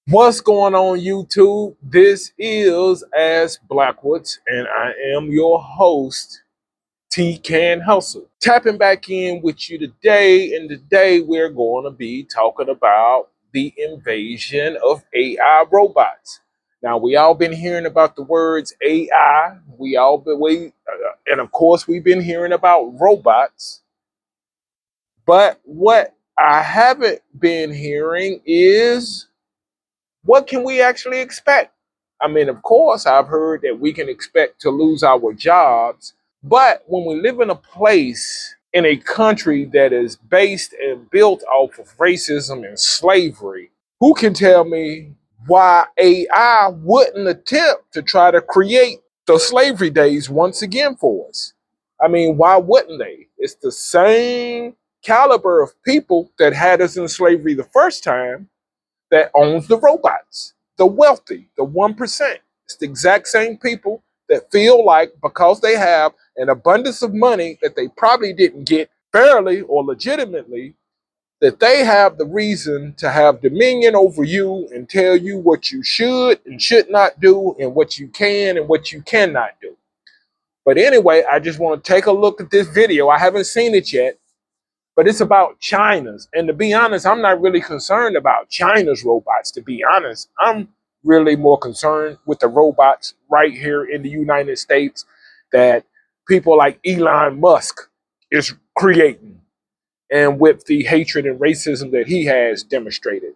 What's going on, YouTube? This is As Blackwoods, and I am your host, T Can Hustle. Tapping back in with you today, and today we're going to be talking about the invasion of AI robots. Now, we all been hearing about the words AI. And of course, we've been hearing about robots. But what I haven't been hearing is what can we actually expect? I mean, of course, I've heard that we can expect to lose our jobs, but when we live in a place, in a country that is based and built off of racism and slavery, who can tell me why AI wouldn't attempt to try to create the slavery days once again for us? I mean, why wouldn't they? It's the same caliber of people that had us in slavery the first time that owns the robots, the wealthy, the 1%. It's the exact same people that feel like because they have an abundance of money that they probably didn't get fairly or legitimately, that they have the reason to have dominion over you and tell you what you should and should not do and what you can and what you cannot do. But anyway, I just want to take a look at this video. I haven't seen it yet, but it's about China's. And to be honest, I'm not really concerned about China's robots. To be honest, I'm really more concerned with the robots right here in the United States that people like Elon Musk is creating, and with the hatred and racism that he has demonstrated,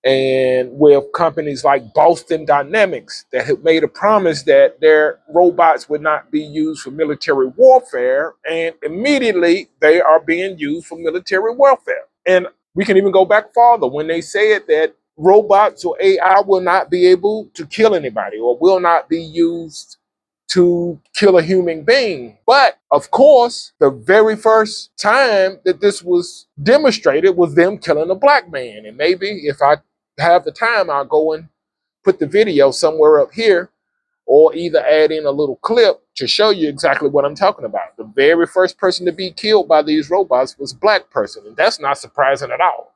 and with companies like Boston Dynamics that have made a promise that their robots would not be used for military warfare, and immediately they are being used for military warfare. And we can even go back farther when they said that robots or AI will not be able to kill anybody or will not be used to kill a human being. But of course, the very first time that this was demonstrated was them killing a black man. And maybe if I have the time, I'll go and put the video somewhere up here or either add in a little clip to show you exactly what I'm talking about. The very first person to be killed by these robots was a black person, and that's not surprising at all.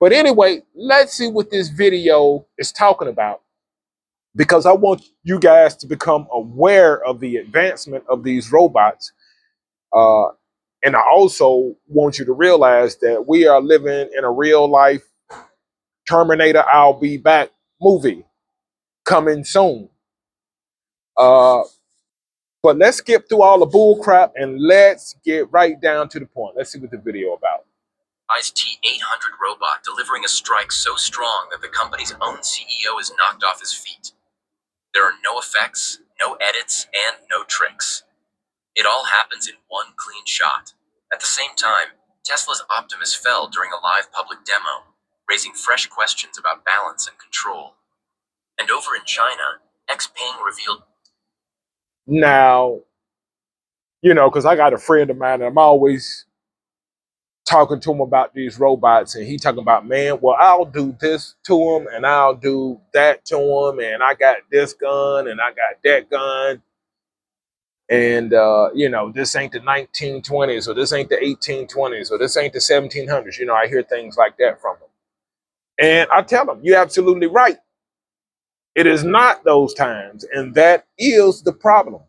But anyway, let's see what this video is talking about, because I want you guys to become aware of the advancement of these robots. Uh, and I also want you to realize that we are living in a real life Terminator I'll Be Back movie coming soon. Uh, but let's skip through all the bull crap and let's get right down to the point. Let's see what the video about. T-800 robot delivering a strike so strong that the company's own CEO is knocked off his feet. There are no effects, no edits, and no tricks. It all happens in one clean shot. At the same time, Tesla's Optimus fell during a live public demo, raising fresh questions about balance and control. And over in China, Xpeng revealed... Now, because I got a friend of mine and I'm always talking to him about these robots, and he talking about, man, well, I'll do this to him and I'll do that to him, and I got this gun and I got that gun, and this ain't the 1920s, or this ain't the 1820s, or this ain't the 1700s. I hear things like that from him, and I tell him, you're absolutely right. It is not those times, and that is the problem,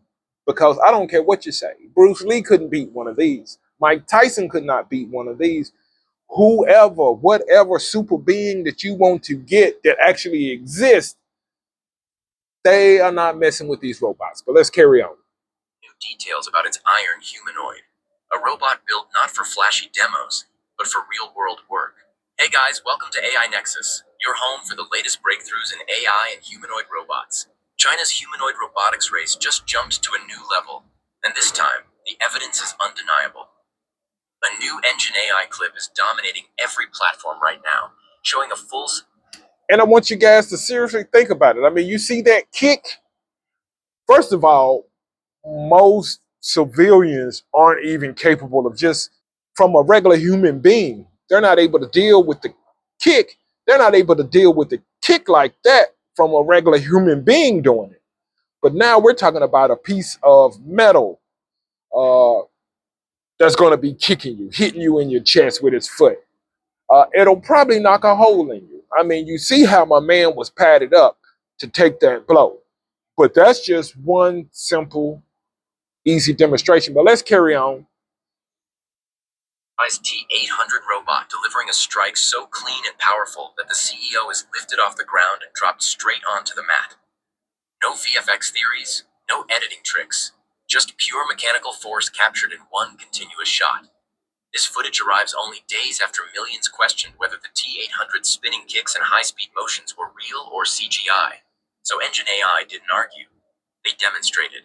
because I don't care what you say. Bruce Lee couldn't beat one of these. Mike Tyson could not beat one of these. Whoever, whatever super being that you want to get that actually exists, they are not messing with these robots. But let's carry on. New details about its iron humanoid, a robot built not for flashy demos, but for real-world work. Hey guys, welcome to AI Nexus, your home for the latest breakthroughs in AI and humanoid robots. China's humanoid robotics race just jumped to a new level, and this time, the evidence is undeniable. A new Engine AI clip is dominating every platform right now, showing a full... And I want you guys to seriously think about it. I mean, you see that kick? First of all, most civilians aren't even capable of just, from a regular human being, they're not able to deal with the kick. They're not able to deal with the kick like that from a regular human being doing it. But now we're talking about a piece of metal that's going to be kicking you, hitting you in your chest with its foot. It'll probably knock a hole in you. I mean, you see how my man was padded up to take that blow. But that's just one simple, easy demonstration. But let's carry on. T-800 robot delivering a strike so clean and powerful that the CEO is lifted off the ground and dropped straight onto the mat. No VFX theories, no editing tricks, just pure mechanical force captured in one continuous shot. This footage arrives only days after millions questioned whether the T-800's spinning kicks and high-speed motions were real or CGI. So Engine AI didn't argue. They demonstrated.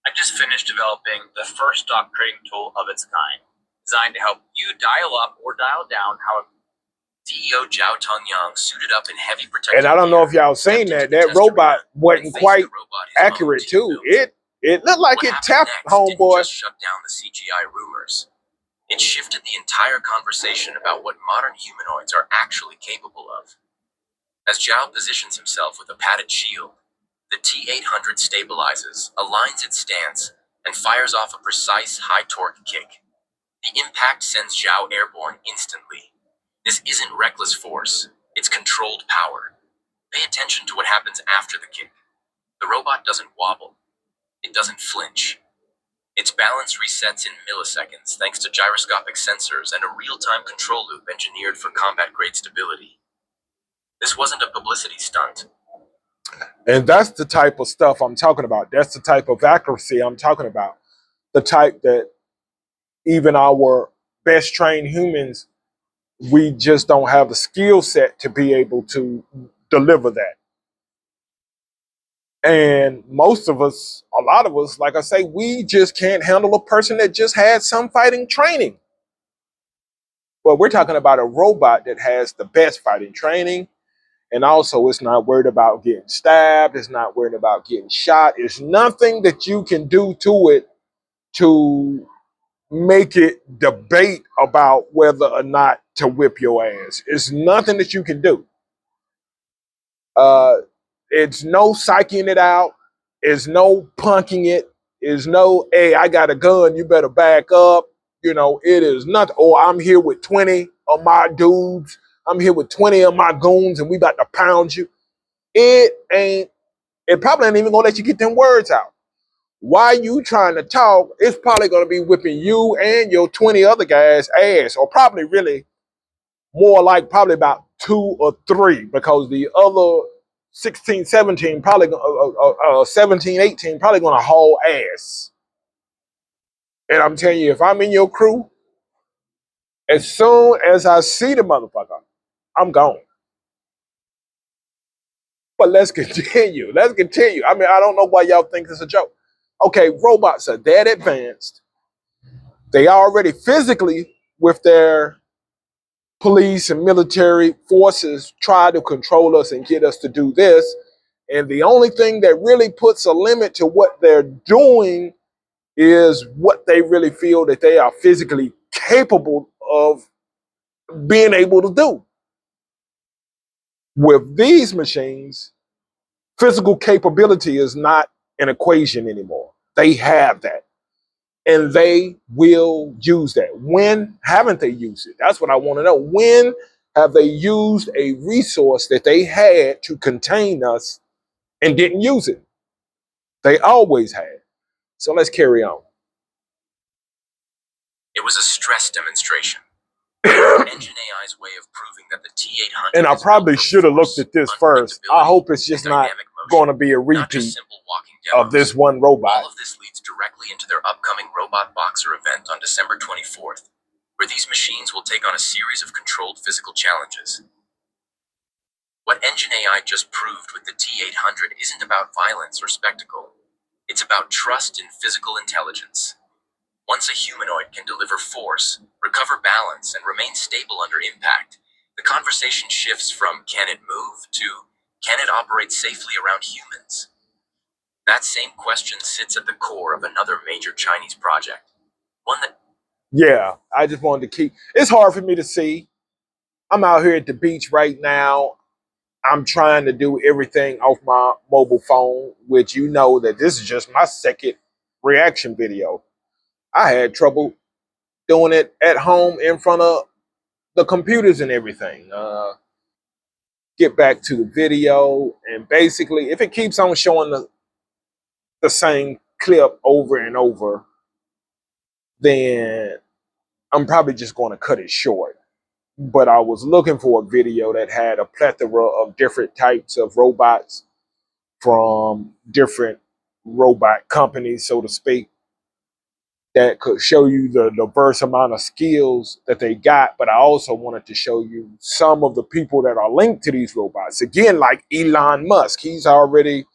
I just finished developing the first stock trading tool of its kind, designed to help you dial up or dial down how CEO Zhao Tongyang suited up in heavy protective And I don't know gear, if y'all seen stepped into that. the That test robot arena, wasn't and faced quite the robot his own accurate team too. built. It looked like What it happened tapped next didn't homeboy. just shut down the CGI rumors. It shifted the entire conversation about what modern humanoids are actually capable of. As Zhao positions himself with a padded shield, the T-800 stabilizes, aligns its stance, and fires off a precise, high-torque kick. The impact sends Zhao airborne instantly. This isn't reckless force, it's controlled power. Pay attention to what happens after the kick. The robot doesn't wobble. It doesn't flinch. Its balance resets in milliseconds thanks to gyroscopic sensors and a real-time control loop engineered for combat-grade stability. This wasn't a publicity stunt. And that's the type of stuff I'm talking about. That's the type of accuracy I'm talking about. The type that even our best trained humans, we just don't have the skill set to be able to deliver that. And most of us, a lot of us, like I say, we just can't handle a person that just had some fighting training. But we're talking about a robot that has the best fighting training. And also, it's not worried about getting stabbed. It's not worried about getting shot. It's nothing that you can do to it to make it debate about whether or not to whip your ass. It's nothing that you can do. Uh, it's no psyching it out. It's no punking it. It's no, hey, I got a gun. You better back up. You know, it is nothing. Or I'm here with 20 of my dudes. I'm here with 20 of my goons and we about to pound you. It ain't, it probably ain't even gonna let you get them words out. While you trying to talk, it's probably gonna be whipping you and your 20 other guys' ass, or probably really more like probably about 2 or 3, because the other 16, 17, probably 17, 18, probably gonna haul ass. And I'm telling you, if I'm in your crew, as soon as I see the motherfucker, I'm gone. But let's continue. Let's continue. I mean, I don't know why y'all think it's a joke. Okay, robots are that advanced. They already physically, with their police and military forces, try to control us and get us to do this. And the only thing that really puts a limit to what they're doing is what they really feel that they are physically capable of being able to do. With these machines, physical capability is not an equation anymore. They have that. And they will use that. When haven't they used it? That's what I want to know. When have they used a resource that they had to contain us and didn't use it? They always had. So let's carry on. It was a stress demonstration. Engine AI's way of proving that the T-800 And I probably should have looked at this first. I hope it's just not going to be a repeat of this one robot. All of this leads directly into their upcoming Robot Boxer event on December 24th, where these machines will take on a series of controlled physical challenges. What Engine AI just proved with the T-800 isn't about violence or spectacle. It's about trust in physical intelligence. Once a humanoid can deliver force, recover balance, and remain stable under impact, the conversation shifts from can it move to can it operate safely around humans? That same question sits at the core of another major Chinese project. One that Yeah, I just wanted to keep. It's hard for me to see. I'm out here at the beach right now. I'm trying to do everything off my mobile phone, which you know that this is just my second reaction video. I had trouble doing it at home in front of the computers and everything. get back to the video. And basically, if it keeps on showing the same clip over and over, then I'm probably just going to cut it short. But I was looking for a video that had a plethora of different types of robots from different robot companies, so to speak, that could show you the diverse amount of skills that they got. But I also wanted to show you some of the people that are linked to these robots. Again, like Elon Musk, he's already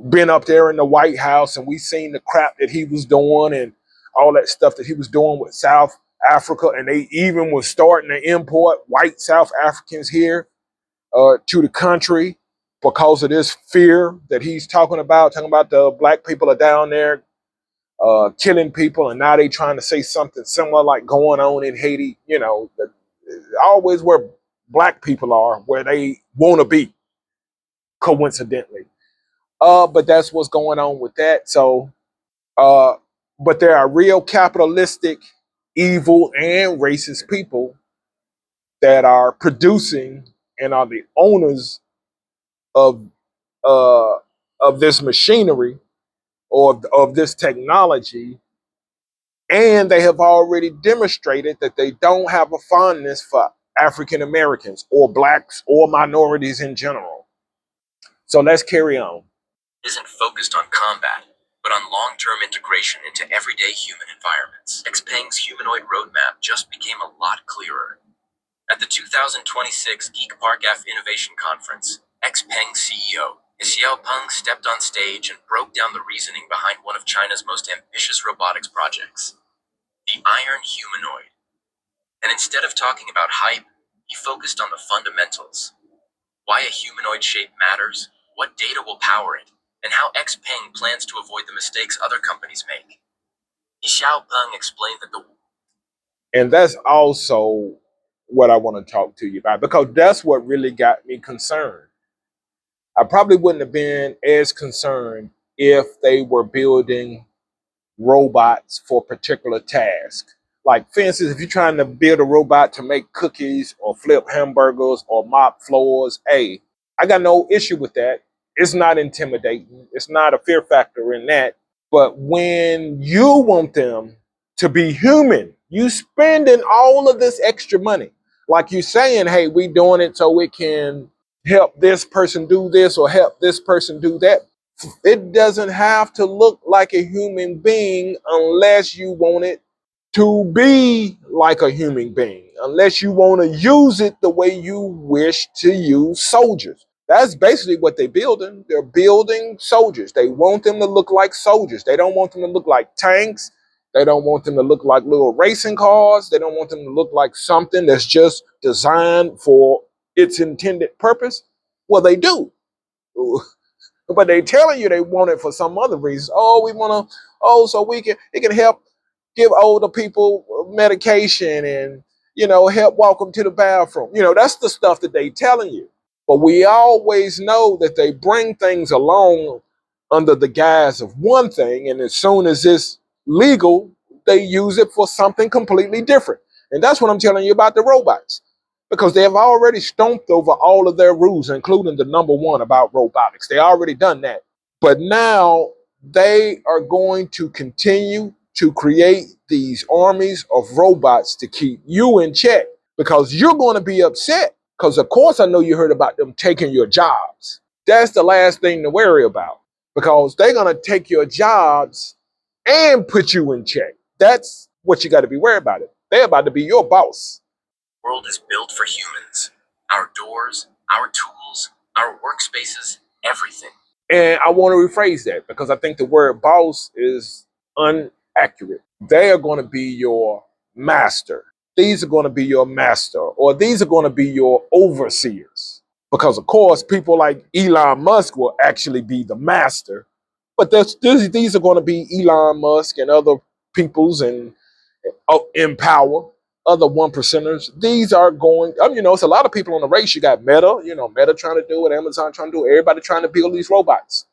been up there in the White House, and we seen the crap that he was doing and all that stuff that he was doing with South Africa. And they even was starting to import white South Africans here to the country because of this fear that he's talking about the black people are down there killing people, and now they trying to say something similar like going on in Haiti. Always where black people are, where they want to be, coincidentally. But that's what's going on with that. So, but there are real capitalistic, evil, and racist people that are producing and are the owners of uh, of this machinery or of this technology, and they have already demonstrated that they don't have a fondness for African Americans or blacks or minorities in general. So let's carry on. Isn't focused on combat, but on long-term integration into everyday human environments. XPeng's humanoid roadmap just became a lot clearer. At the 2026 Geek Park F Innovation Conference, XPeng CEO Xiaopeng stepped on stage and broke down the reasoning behind one of China's most ambitious robotics projects, the Iron Humanoid. And instead of talking about hype, he focused on the fundamentals. Why a humanoid shape matters, what data will power it, and how XPeng plans to avoid the mistakes other companies make. Xiaopeng explained that the And that's also what I want to talk to you about, because that's what really got me concerned. I probably wouldn't have been as concerned if they were building robots for particular tasks. Like, for instance, if you're trying to build a robot to make cookies or flip hamburgers or mop floors, hey, I got no issue with that. It's not intimidating. It's not a fear factor in that. But when you want them to be human, you spending all of this extra money. Like you saying, hey, we doing it so it can help this person do this or help this person do that. It doesn't have to look like a human being unless you want it to be like a human being, unless you want to use it the way you wish to use soldiers. That's basically what they're building. They're building soldiers. They want them to look like soldiers. They don't want them to look like tanks. They don't want them to look like little racing cars. They don't want them to look like something that's just designed for its intended purpose. Well, they do. But they telling you they want it for some other reason. Oh, we want to. Oh, so it can help give older people medication and help walk them to the bathroom. That's the stuff that they telling you. But we always know that they bring things along under the guise of one thing, and as soon as it's legal, they use it for something completely different. And that's what I'm telling you about the robots, because they have already stomped over all of their rules, including the number one about robotics. They already done that. But now they are going to continue to create these armies of robots to keep you in check, because you're going to be upset. Because, of course, I know you heard about them taking your jobs. That's the last thing to worry about, because they're going to take your jobs and put you in check. That's what you got to be worried about. They're about to be your boss. world is built for humans. Our doors, our tools, our workspaces, everything. And I want to rephrase that, because I think the word boss is inaccurate. They are going to be your master. These are going to be your master, or these are going to be your overseers. Because, of course, people like Elon Musk will actually be the master. But these are going to be Elon Musk and other peoples and in power, other one percenters. These are going, it's a lot of people on the race. You got Meta, Meta trying to do it, Amazon trying to do it, everybody trying to build these robots.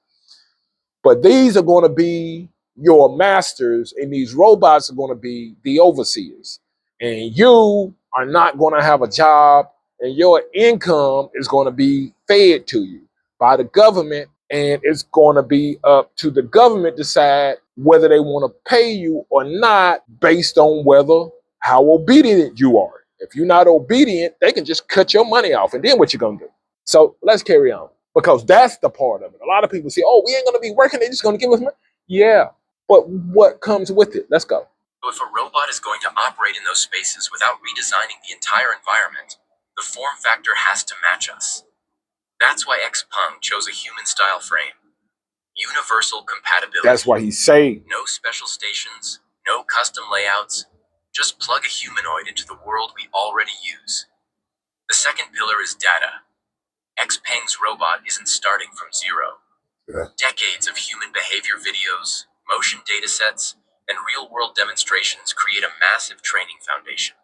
But these are going to be your masters, and these robots are going to be the overseers. And you are not going to have a job. and your income is going to be fed to you by the government, and it's going to be up to the government to decide whether they want to pay you or not based on whether how obedient you are. If you're not obedient, they can just cut your money off, and then what you gonna do? So let's carry on, because that's the part of it. A lot of people say, "Oh, we ain't gonna be working; they're just gonna give us money." Yeah, but what comes with it? Let's go. So if a robot is going to operate in those spaces without redesigning the entire environment, the form factor has to match us. That's why Xpeng chose a human-style frame. Universal compatibility. That's why he's saying no special stations, no custom layouts. Just plug a humanoid into the world we already use. The second pillar is data. Xpeng's robot isn't starting from zero. Yeah. Decades of human behavior videos, motion datasets, and real-world demonstrations create a massive training foundation.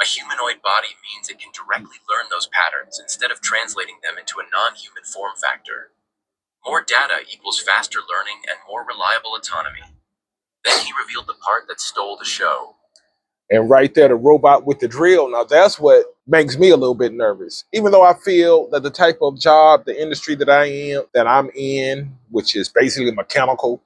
A humanoid body means it can directly learn those patterns instead of translating them into a non-human form factor. More data equals faster learning and more reliable autonomy. Then he revealed the part that stole the show. And right there, the robot with the drill. Now, that's what makes me a little bit nervous. Even though I feel that the type of job, the industry that I'm in, which is basically mechanical,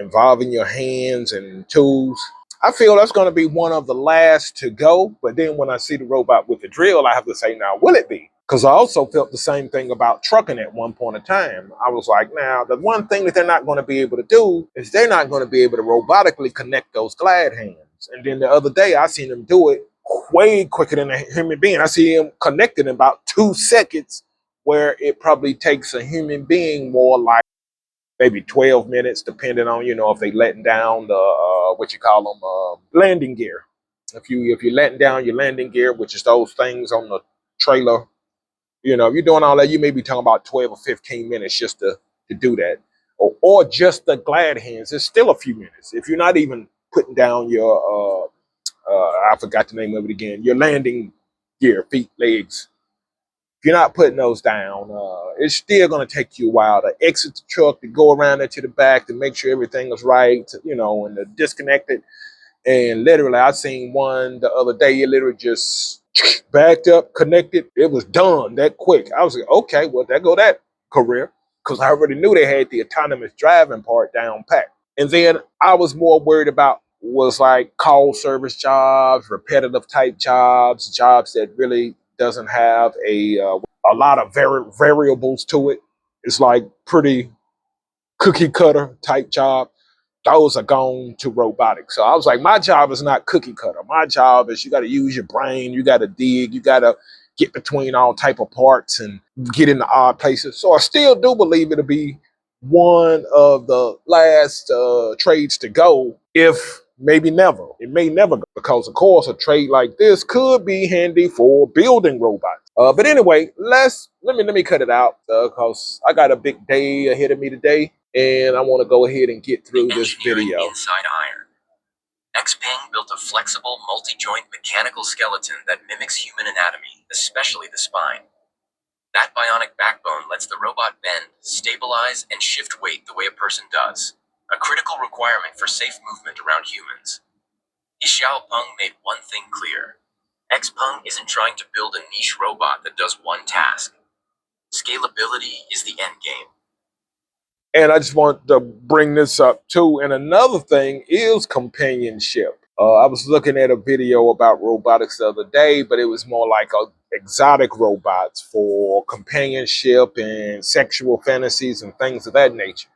involving your hands and tools, I feel that's going to be one of the last to go. But then when I see the robot with the drill, I have to say, now, will it be? Because I also felt the same thing about trucking at one point in time. I was like, now, the one thing that they're not going to be able to do is they're not going to be able to robotically connect those glad hands. And then the other day, I seen them do it way quicker than a human being. I see him connected in about 2 seconds, where it probably takes a human being more like maybe 12 minutes, depending on, if they letting down the, what you call them, landing gear. If you're letting down your landing gear, which is those things on the trailer, if you're doing all that, you may be talking about 12 or 15 minutes just to do that. Or just the glad hands, it's still a few minutes. If you're not even putting down your, I forgot the name of it again, your landing gear, feet, legs. If you're not putting those down, it's still going to take you a while to exit the truck, to go around it to the back, to make sure everything is right, and to disconnect it. And literally, I seen one the other day. It literally just backed up, connected. It was done that quick. I was like, okay, well, there go that career, because I already knew they had the autonomous driving part down pat. And then I was more worried about was like call service jobs, repetitive type jobs, jobs that really doesn't have a lot of variables to it. It's like pretty cookie cutter type job. Those are gone to robotics. So I was like, my job is not cookie cutter. My job is you got to use your brain, you got to dig, you got to get between all type of parts and get into odd places. So I still do believe it'll be one of the last trades to go, if maybe never. It may never go, because of course a trade like this could be handy for building robots. But anyway, let me cut it out, because I got a big day ahead of me today, and I want to go ahead and get through this video. Inside iron. Xpeng built a flexible, multi-joint mechanical skeleton that mimics human anatomy, especially the spine. That bionic backbone lets the robot bend, stabilize, and shift weight the way a person does, a critical requirement for safe movement around humans. Xiaopeng made one thing clear. Xpeng isn't trying to build a niche robot that does one task. Scalability is the end game. And I just want to bring this up too. And another thing is companionship. I was looking at a video about robotics the other day, but it was more like exotic robots for companionship and sexual fantasies and things of that nature.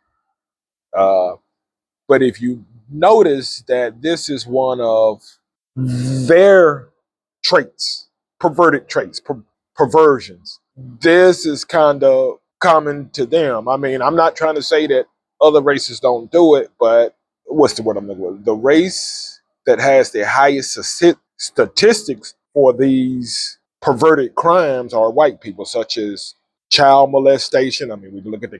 But if you notice that this is one of their traits, perverted traits, perversions, this is kind of common to them. I mean, I'm not trying to say that other races don't do it, but what's the word I'm looking for? The race that has the highest statistics for these perverted crimes are white people, such as child molestation. I mean, we can look at the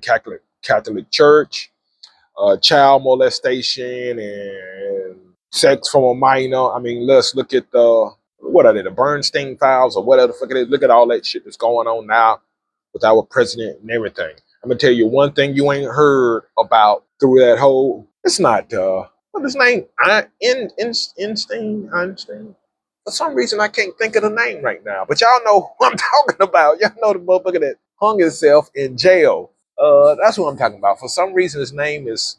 Catholic Church, child molestation and sex from a minor. I mean, let's look at what are they, the Bernstein files or whatever the fuck it is. Look at all that shit that's going on now with our president and everything. I'm gonna tell you one thing you ain't heard about through that whole. It's not what's his name? Einstein. For some reason, I can't think of the name right now. But y'all know who I'm talking about. Y'all know the motherfucker that hung himself in jail. That's what I'm talking about. For some reason, his name is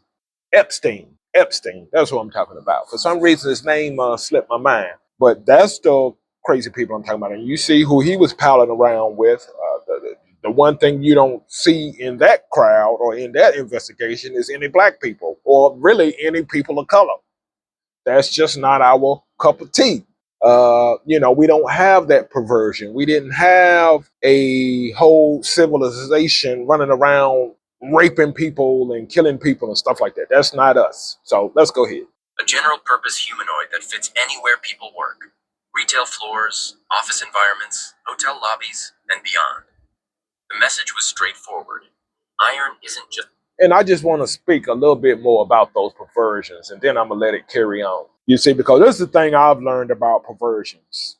Epstein. Epstein. That's what I'm talking about. For some reason, his name slipped my mind. But that's the crazy people I'm talking about. And you see who he was palling around with. The one thing you don't see in that crowd or in that investigation is any black people or really any people of color. That's just not our cup of tea. We don't have that perversion. We didn't have a whole civilization running around raping people and killing people and stuff like that. That's not us. So let's go ahead. A general purpose humanoid that fits anywhere people work. Retail floors, office environments, hotel lobbies, and beyond. The message was straightforward. Iron isn't just... And I just want to speak a little bit more about those perversions, and then I'm going to let it carry on. You see, because this is the thing I've learned about perversions.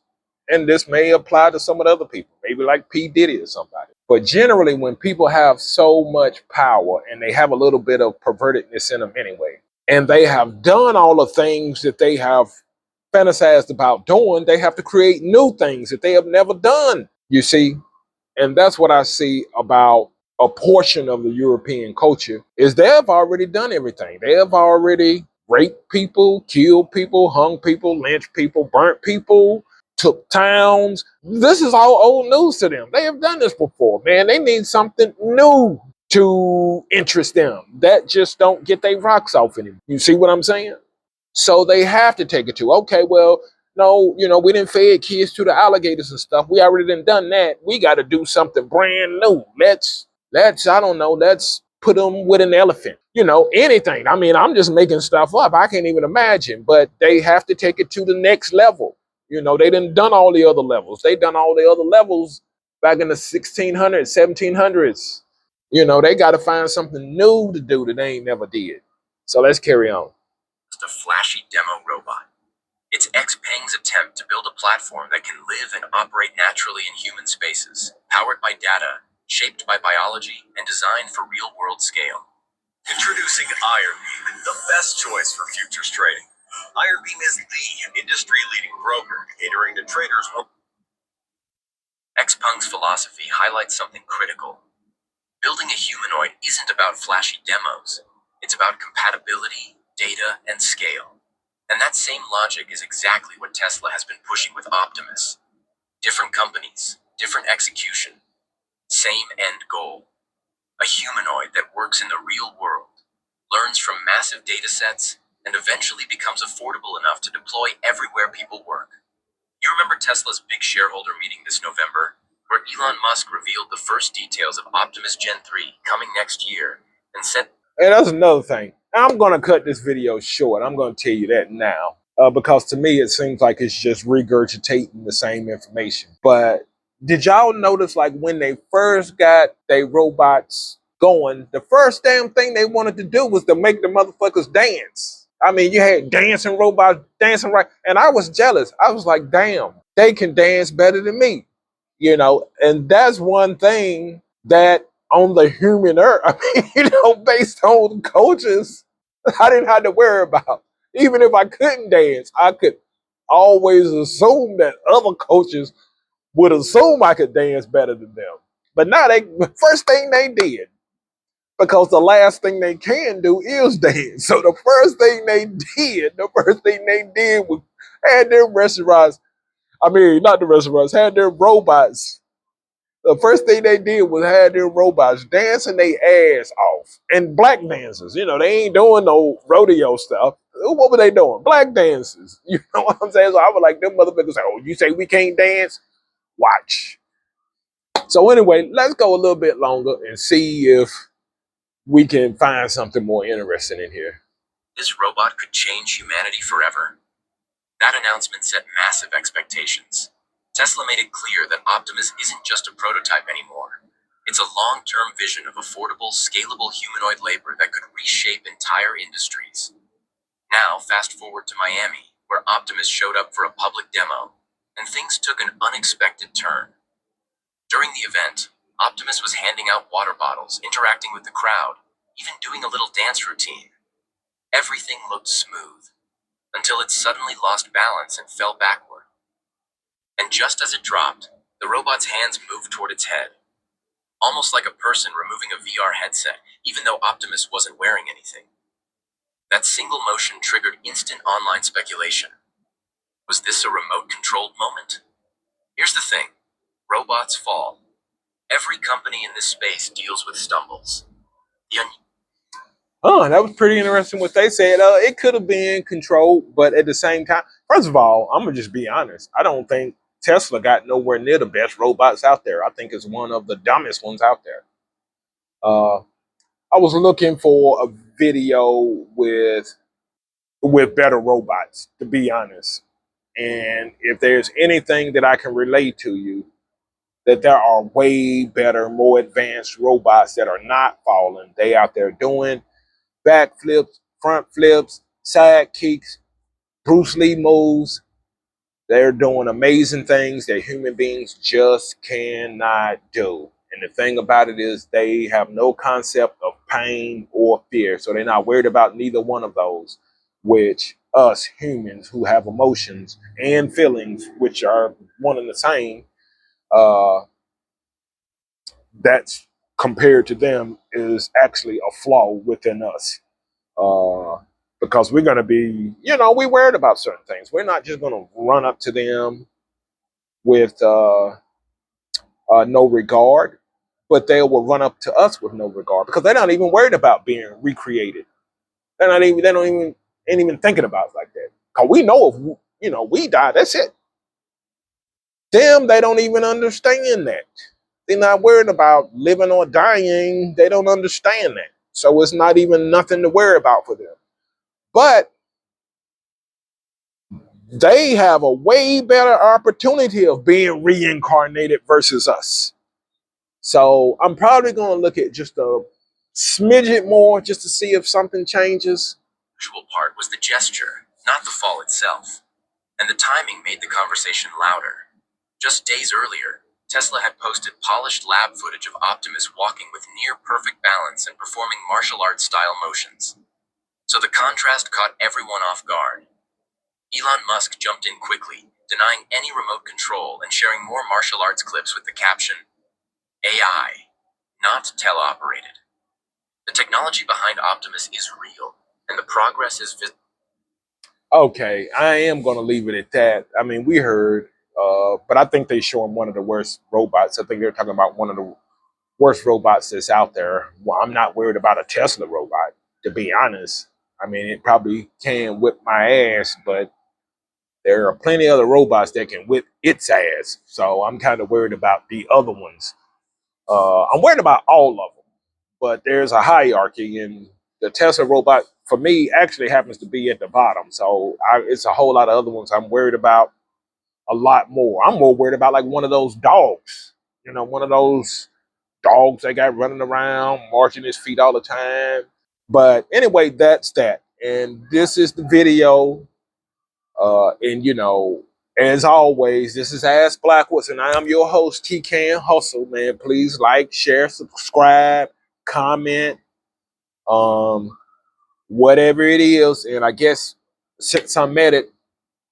And this may apply to some of the other people, maybe like P. Diddy or somebody. But generally, when people have so much power and they have a little bit of pervertedness in them anyway, and they have done all the things that they have fantasized about doing, they have to create new things that they have never done, you see. And that's what I see about a portion of the European culture is they have already done everything. They have already raped people, killed people, hung people, lynched people, burnt people, took towns. This is all old news to them. They have done this before, man. They need something new to interest them. That just don't get their rocks off anymore. You see what I'm saying? So they have to take it to, okay, well, no, we didn't feed kids to the alligators and stuff. We already done that. We got to do something brand new. I don't know, let's put them with an elephant. Anything. I mean, I'm just making stuff up. I can't even imagine, but they have to take it to the next level. They done all the other levels. They done all the other levels back in the 1600s, 1700s. They got to find something new to do that they ain't never did. So let's carry on. Just a flashy demo robot. It's Xpeng's attempt to build a platform that can live and operate naturally in human spaces, powered by data, shaped by biology, and designed for real-world scale. Introducing Ironbeam, the best choice for futures trading. Ironbeam is the industry-leading broker, catering to traders. Xpeng's philosophy highlights something critical. Building a humanoid isn't about flashy demos. It's about compatibility, data, and scale. And that same logic is exactly what Tesla has been pushing with Optimus. Different companies, different execution, same end goal. A humanoid that works in the real world, learns from massive data sets, and eventually becomes affordable enough to deploy everywhere people work. You remember Tesla's big shareholder meeting this November, where Elon Musk revealed the first details of Optimus Gen 3 coming next year and said... And that's another thing. I'm going to cut this video short. I'm going to tell you that now. Because to me, it seems like it's just regurgitating the same information. But did y'all notice, like, when they first got their robots going, the first damn thing they wanted to do was to make the motherfuckers dance. I mean, you had dancing robots dancing right. And I was jealous. I was like, damn, they can dance better than me. And that's one thing that on the human earth, I mean, based on coaches, I didn't have to worry about. Even if I couldn't dance, I could always assume that other coaches would assume I could dance better than them. But now first thing they did, because the last thing they can do is dance. So the first thing they did was had their restaurants, I mean, not the restaurants, had their robots. The first thing they did was have their robots dancing their ass off. And black dancers, they ain't doing no rodeo stuff. What were they doing? Black dancers. You know what I'm saying? So I was like, them motherfuckers say, oh, you say we can't dance? Watch. So anyway, let's go a little bit longer and see if we can find something more interesting in here. This robot could change humanity forever. That announcement set massive expectations. Tesla made it clear that Optimus isn't just a prototype anymore. It's a long-term vision of affordable, scalable humanoid labor that could reshape entire industries. Now, fast forward to Miami, where Optimus showed up for a public demo, and things took an unexpected turn. During the event, Optimus was handing out water bottles, interacting with the crowd, even doing a little dance routine. Everything looked smooth, until it suddenly lost balance and fell backward. And just as it dropped, the robot's hands moved toward its head, almost like a person removing a VR headset, even though Optimus wasn't wearing anything. That single motion triggered instant online speculation. Was this a remote-controlled moment? Here's the thing. Robots fall. Every company in this space deals with stumbles. That was pretty interesting what they said. It could have been controlled, but at the same time, first of all, I'm gonna just be honest. I don't think Tesla got nowhere near the best robots out there. I think it's one of the dumbest ones out there. Uh, I was looking for a video with better robots, to be honest. And if there's anything that I can relate to you, that there are way better, more advanced robots that are not falling. They out there doing backflips, front flips, side kicks, Bruce Lee moves. They're doing amazing things that human beings just cannot do. And the thing about it is they have no concept of pain or fear. So they're not worried about neither one of those, which us humans who have emotions and feelings, which are one and the same, uh, that's compared to them is actually a flaw within us. Uh, because we're going to be, we worried about certain things. We're not just going to run up to them with no regard, but they will run up to us with no regard because they're not even worried about being recreated. They don't even, ain't even thinking about it like that. Because we know if, we die, that's it. Them, they don't even understand that. They're not worried about living or dying. They don't understand that. So it's not even nothing to worry about for them. But they have a way better opportunity of being reincarnated versus us. So I'm probably going to look at just a smidget more just to see if something changes. The usual part was the gesture, not the fall itself. And the timing made the conversation louder. Just days earlier, Tesla had posted polished lab footage of Optimus walking with near-perfect balance and performing martial arts-style motions. So the contrast caught everyone off guard. Elon Musk jumped in quickly, denying any remote control and sharing more martial arts clips with the caption, AI, not teleoperated. The technology behind Optimus is real, and the progress is visible. Okay, I am going to leave it at that. I mean, we heard, but I think they show him one of the worst robots. I think they're talking about one of the worst robots that's out there. Well, I'm not worried about a Tesla robot, to be honest. I mean, it probably can whip my ass, but there are plenty of other robots that can whip its ass. So I'm kind of worried about the other ones. I'm worried about all of them, but there's a hierarchy, and the Tesla robot for me actually happens to be at the bottom. So it's a whole lot of other ones I'm worried about a lot more. I'm more worried about like one of those dogs, one of those dogs they got running around, marching his feet all the time. But anyway, that's that. And this is the video. And as always, this is Ask Blackwoods, and I am your host, T Can Hustle. Man, please like, share, subscribe, comment, whatever it is. And I guess since I'm at it,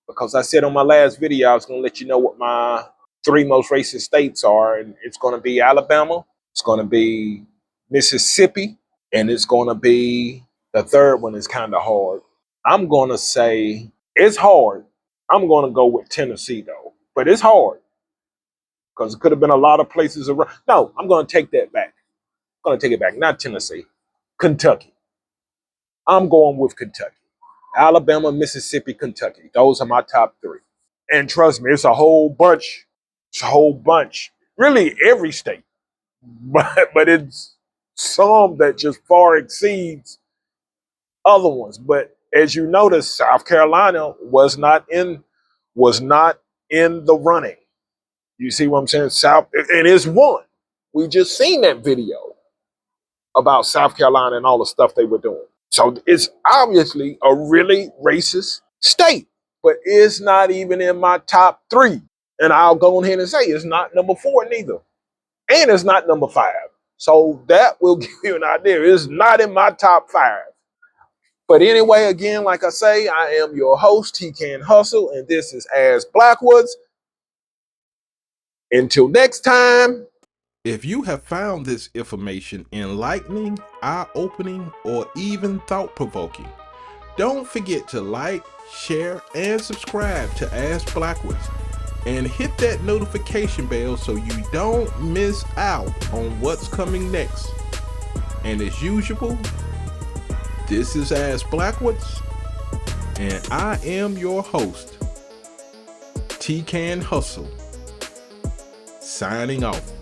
because I said on my last video, I was going to let you know what my three most racist states are. And it's going to be Alabama, it's going to be Mississippi, and it's going to be the third one is kind of hard. I'm going to say it's hard. I'm going to go with Tennessee, though. But it's hard because it could have been a lot of places around. No, I'm going to take that back. I'm going to take it back. Not Tennessee, Kentucky. I'm going with Kentucky. Alabama, Mississippi, Kentucky. Those are my top three. And trust me, it's a whole bunch. It's a whole bunch. Really, every state. But it's some that just far exceeds other ones. But as you notice, South Carolina was not in the running. You see what I'm saying? South, and it's one. We just seen that video about South Carolina and all the stuff they were doing. So it's obviously a really racist state, but it's not even in my top three. And I'll go ahead and say it's not number 4 neither. And it's not number 5. So that will give you an idea. It's not in my top 5. But anyway, again, like I say, I am your host, T Can Hustle, and this is As Blackwoods. Until next time. If you have found this information enlightening, eye-opening, or even thought-provoking, don't forget to like, share, and subscribe to Ask Blackwards, and hit that notification bell so you don't miss out on what's coming next. And as usual, this is Ask Blackwards, and I am your host, T-Can Hustle, signing off.